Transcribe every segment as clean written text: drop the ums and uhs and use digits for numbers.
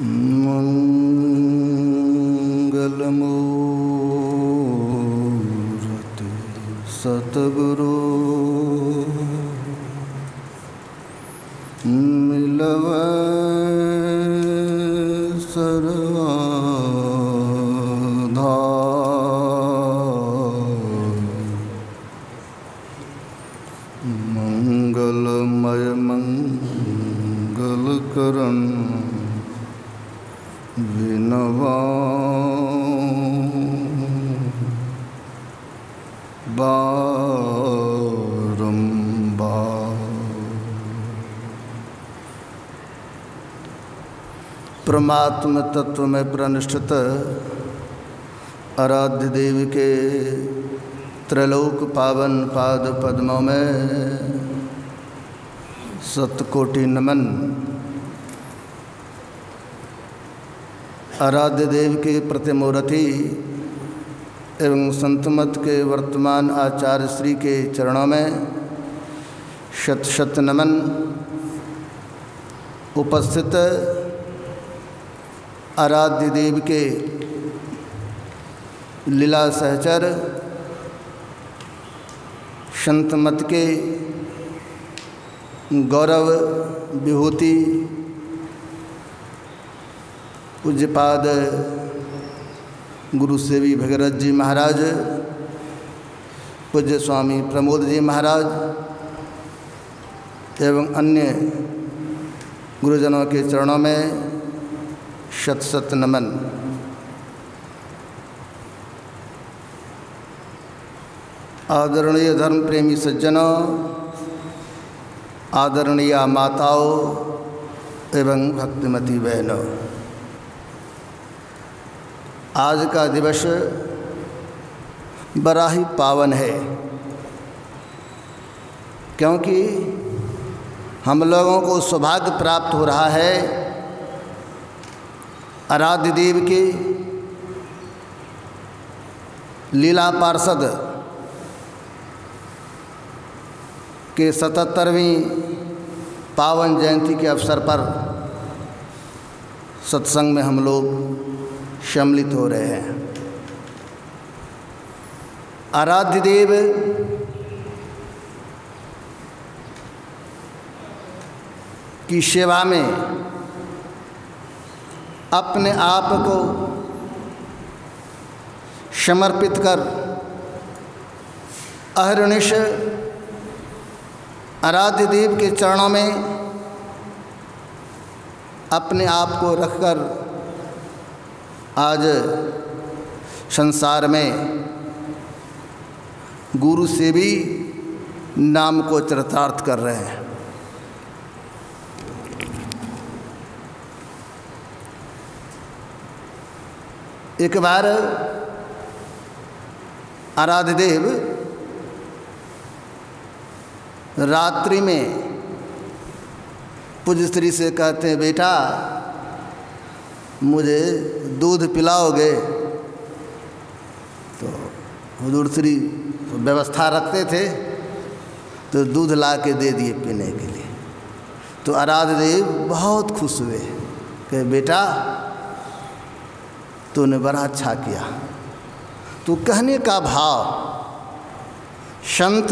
मंगलमूर्ति सतगुरु मिलवै सर्वधाम। मंगलमय मंगलकरण विनवा बारंबार। परमात्म तत्व में प्रतिष्ठित आराध्य देव के त्रैलोक पावन पाद पद्मों में शतकोटि नमन। आराध्य देव के प्रतिमूर्ति एवं संतमत के वर्तमान आचार्य श्री के चरणों में शत शत नमन। उपस्थित आराध्य देव के लीला सहचर संतमत के गौरव विभूति पूज्यपाद गुरु सेवी भगीरथ जी महाराज, पूज्य स्वामी प्रमोद जी महाराज एवं अन्य गुरुजनों के चरणों में शत शत नमन। आदरणीय धर्म प्रेमी सज्जनों, आदरणीय माताओं एवं भक्तिमती बहनों, आज का दिवस बड़ा ही पावन है, क्योंकि हम लोगों को सौभाग्य प्राप्त हो रहा है आराध्य देव की लीला पार्षद के 77वीं पावन जयंती के अवसर पर सत्संग में हम लोग सम्मिलित हो रहे हैं। आराध्य देव की सेवा में अपने आप को समर्पित कर अहर्निश आराध्य देव के चरणों में अपने आप को रखकर आज संसार में गुरु से भी नाम को चरितार्थ कर रहे हैं। एक बार आराध्य देव रात्रि में पूज्य श्री से कहते हैं, बेटा मुझे दूध पिलाओगे? तो हुजूर श्री व्यवस्था रखते थे तो दूध ला के दे दिए पीने के लिए। तो आराध्य देव बहुत खुश हुए कि बेटा तूने बड़ा अच्छा किया। तो कहने का भाव, संत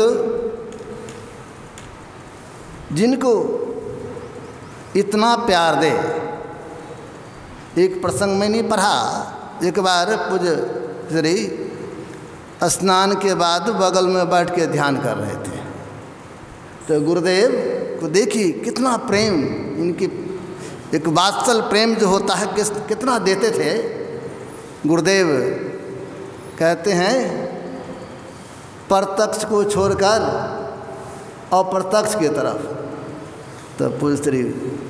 जिनको इतना प्यार दे। एक प्रसंग में नहीं पढ़ा, एक बार पूज्य श्री स्नान के बाद बगल में बैठ के ध्यान कर रहे थे, तो गुरुदेव को देखी कितना प्रेम, इनकी एक वात्सल प्रेम जो होता है कितना देते थे। गुरुदेव कहते हैं, प्रत्यक्ष को छोड़कर अप्रत्यक्ष की तरफ। तो पूज्य श्री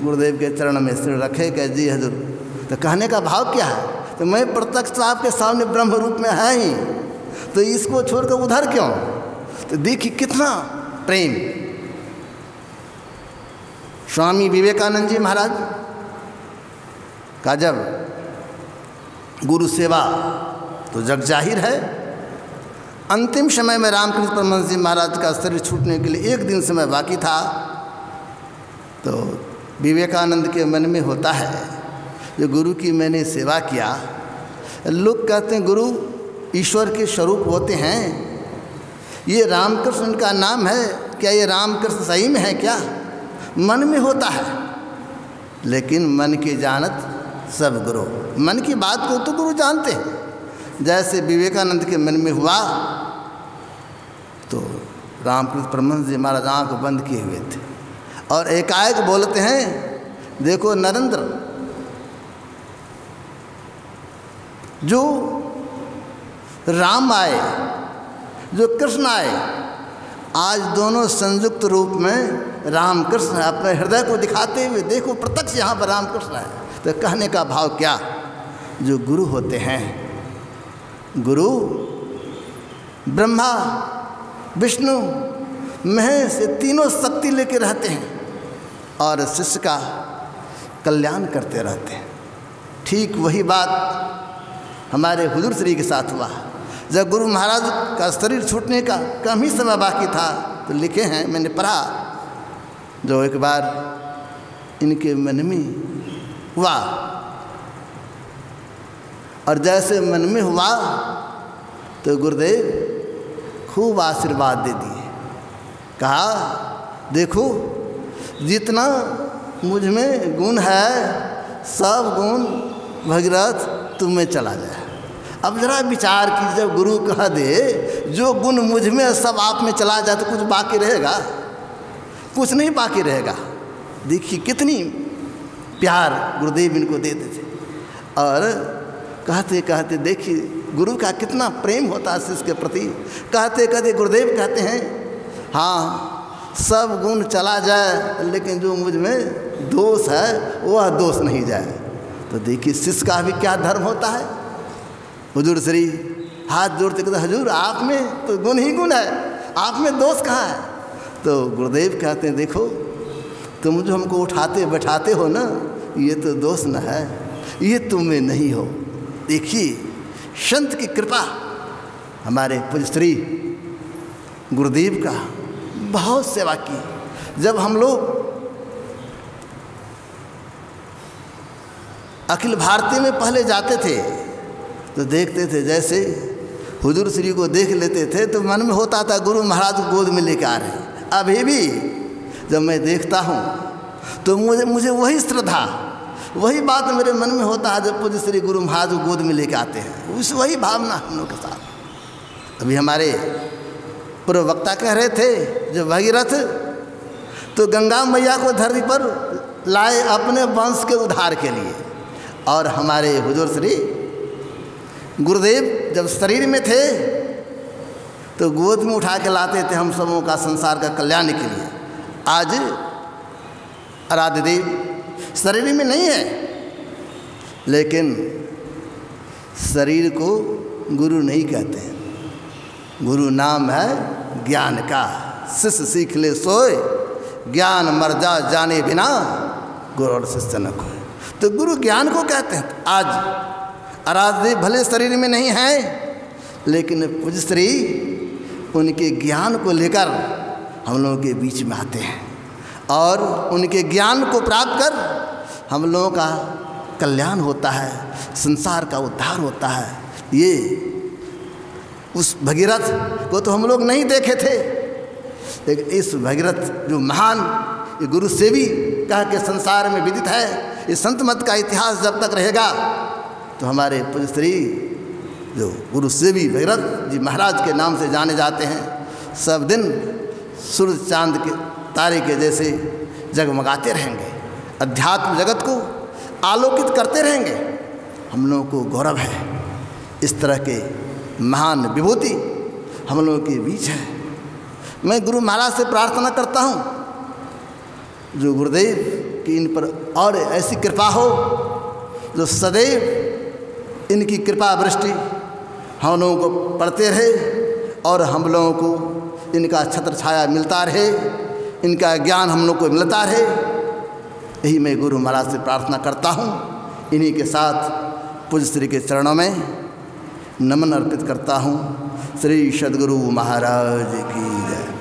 गुरुदेव के चरण में सिर रखे कि जी हजूर। तो कहने का भाव क्या है? तो मैं प्रत्यक्ष तो आपके सामने ब्रह्म रूप में है ही, तो इसको छोड़कर उधर क्यों? तो देखिए कितना प्रेम। स्वामी विवेकानंद जी महाराज का जब गुरु सेवा तो जग जाहिर है। अंतिम समय में रामकृष्ण परमहंस जी महाराज का शरीर छूटने के लिए एक दिन समय बाकी था, तो विवेकानंद के मन में होता है जो गुरु की मैंने सेवा किया। लोग कहते हैं गुरु ईश्वर के स्वरूप होते हैं, ये रामकृष्ण का नाम है, क्या ये रामकृष्ण सही में है क्या? मन में होता है, लेकिन मन की जानत सब गुरु। मन की बात को तो गुरु जानते हैं। जैसे विवेकानंद के मन में हुआ तो रामकृष्ण परमहंस जी महाराज आँख बंद किए हुए थे और एकाएक बोलते हैं, देखो नरेंद्र, जो राम आए, जो कृष्ण आए, आज दोनों संयुक्त रूप में राम कृष्ण अपने हृदय को दिखाते हुए देखो प्रत्यक्ष यहाँ पर राम कृष्ण है। तो कहने का भाव क्या? जो गुरु होते हैं, गुरु ब्रह्मा विष्णु महेश ये तीनों शक्ति लेके रहते हैं और शिष्य का कल्याण करते रहते हैं। ठीक वही बात हमारे हुजूर श्री के साथ हुआ। जब गुरु महाराज का शरीर छूटने का कम ही समय बाकी था तो लिखे हैं, मैंने पढ़ा, जो एक बार इनके मन में हुआ और जैसे मन में हुआ तो गुरुदेव खूब आशीर्वाद दे दिए। कहा, देखो जितना मुझ में गुण है सब गुण भगीरथ तुम में चला जाए। अब जरा विचार की, जब गुरु कह दे जो गुण मुझ में सब आप में चला जाए तो कुछ बाकी रहेगा? कुछ नहीं बाकी रहेगा। देखिए कितनी प्यार गुरुदेव इनको देते थे और कहते कहते देखिए गुरु का कितना प्रेम होता है शिष्य के प्रति। कहते कहते गुरुदेव कहते हैं, हाँ सब गुण चला जाए लेकिन जो मुझ में दोष है वह दोष नहीं जाए। तो देखिए शिष्य का भी क्या धर्म होता है। हुजूर श्री हाथ जोड़ते कहते, हुजूर आप में तो गुण ही गुण है, आप में दोष कहाँ है? तो गुरुदेव कहते हैं, देखो तुम जो हमको उठाते बैठाते हो ना, ये तो दोष न है, ये तुम में नहीं हो। देखिए संत की कृपा, हमारे पूज्य श्री गुरुदेव का बहुत सेवा की। जब हम लोग अखिल भारतीय में पहले जाते थे तो देखते थे, जैसे हुजूर श्री को देख लेते थे तो मन में होता था गुरु महाराज को गोद में लेकर आ रहे हैं। अभी भी जब मैं देखता हूँ तो मुझे वही श्रद्धा, वही बात मेरे मन में होता है जब पूज्य श्री गुरु महाराज को गोद में लेकर आते हैं। उस वही भावना हम लोग के साथ। अभी हमारे पूर्व वक्ता कह रहे थे, जो भगीरथ तो गंगा मैया को धरती पर लाए अपने वंश के उद्धार के लिए, और हमारे हुजूर श्री गुरुदेव जब शरीर में थे तो गोद में उठा के लाते थे हम सबों का संसार का कल्याण के लिए। आज आराध्य देव शरीर में नहीं है, लेकिन शरीर को गुरु नहीं कहते हैं। गुरु नाम है ज्ञान का। शिष्य सीख ले सोए, ज्ञान मर जा जाने बिना, गुरु और शिष्य न खोए। तो गुरु ज्ञान को कहते हैं। आज आराध्य भले शरीर में नहीं है, लेकिन पूज्य श्री उनके ज्ञान को लेकर हम लोगों के बीच में आते हैं और उनके ज्ञान को प्राप्त कर हम लोगों का कल्याण होता है, संसार का उद्धार होता है। ये उस भगीरथ को तो हम लोग नहीं देखे थे, लेकिन इस भगीरथ जो महान ये गुरु सेवी कह के संसार में विदित है, इस संत मत का इतिहास जब तक रहेगा तो हमारे पूज्य श्री जो गुरु सेवी भगीरथ जी महाराज के नाम से जाने जाते हैं, सब दिन सूर्य चांद के तारे के जैसे जगमगाते रहेंगे, अध्यात्म जगत को आलोकित करते रहेंगे। हम लोगों को गौरव है इस तरह के महान विभूति हम लोगों के बीच है। मैं गुरु महाराज से प्रार्थना करता हूँ जो गुरुदेव की इन पर और ऐसी कृपा हो, जो सदैव इनकी कृपा वृष्टि हम लोगों को पड़ते रहे और हम लोगों को इनका छत्र छाया मिलता रहे, इनका ज्ञान हम लोग को मिलता रहे। यही मैं गुरु महाराज से प्रार्थना करता हूँ। इन्हीं के साथ पूज्य श्री के चरणों में नमन अर्पित करता हूँ। श्री सद्गुरु महाराज की जय।